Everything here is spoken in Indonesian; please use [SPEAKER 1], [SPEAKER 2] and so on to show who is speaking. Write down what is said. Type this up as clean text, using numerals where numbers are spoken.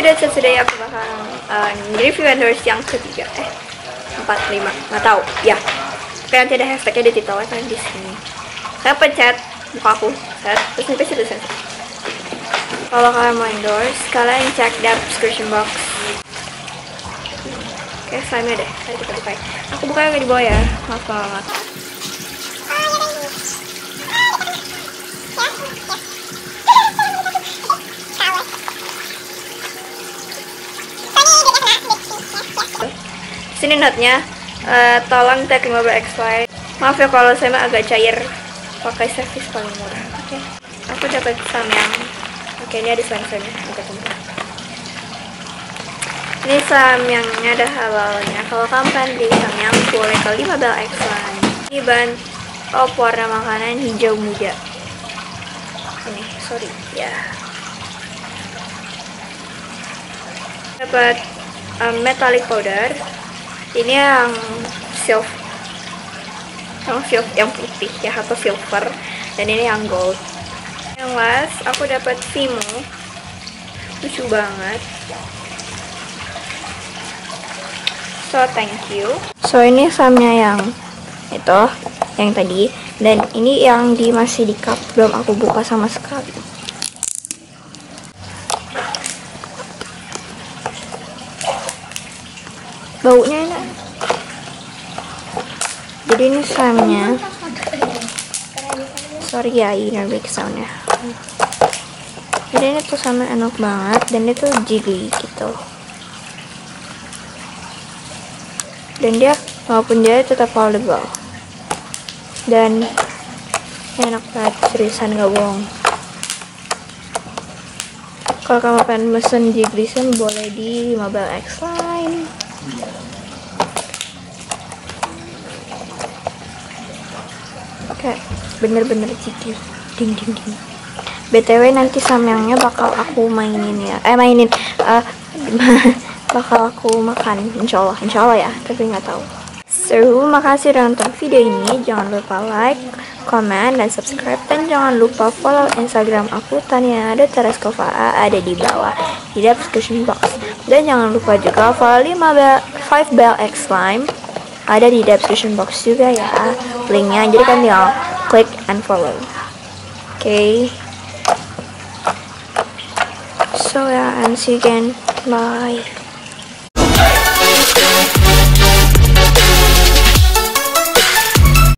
[SPEAKER 1] dan today aku bakal review endorse yang ketiga, 4, 5, nggak tahu ya. Kayak nanti ada hashtagnya di title kan di sini. Saya pencet muka aku, terus nih pasti tulisan. Kalau kalian mau endorse, kalian cek description box. Oke, slime-nya deh, tadi kita bukain. Aku bukanya nggak di bawah ya, maaf banget. Sini notnya, tolong tag Mobile X-Line. Maaf ya kalau saya agak cair, pakai servis paling murah. Oke, aku dapat samyang. Oke, ini ada slime-slime. Ini samyangnya ada halalnya. Kalau kamu pengen beli samyang, boleh ke Mobile X-Line. Ini bahan warna makanan hijau muda. Ini, sorry ya. Dapat metallic powder. Ini yang yang putih ya, atau silver, dan ini yang gold. Yang last aku dapat Vimo, lucu banget. So thank you. So ini samnya yang itu, yang tadi, dan ini yang masih di cup, belum aku buka sama sekali. Baunya enak. Jadi ini slime-nya. Sorry ya, inner big sound-nya. Jadi ini tuh slime enak banget, dan itu jiggly gitu. Dan dia, walaupun dia tetap foldable. Dan enak banget, seriusan gak bohong. Kalau kamu pengen mesen jiggly slime, boleh di Mobile X-Line. Kayak bener-bener jiggly, ding. BTW nanti samyangnya bakal aku mainin ya, bakal aku makan, insya Allah ya, tapi nggak tahu. So, makasih udah nonton video ini. Jangan lupa like, comment, dan subscribe, dan jangan lupa follow Instagram aku Tania Tereskova, ada di bawah di description box. Dan jangan lupa juga follow 5 Bell X Slime, ada di description box juga ya linknya, jadi kan tinggal klik and follow. Okay, so yeah, and see you again, bye.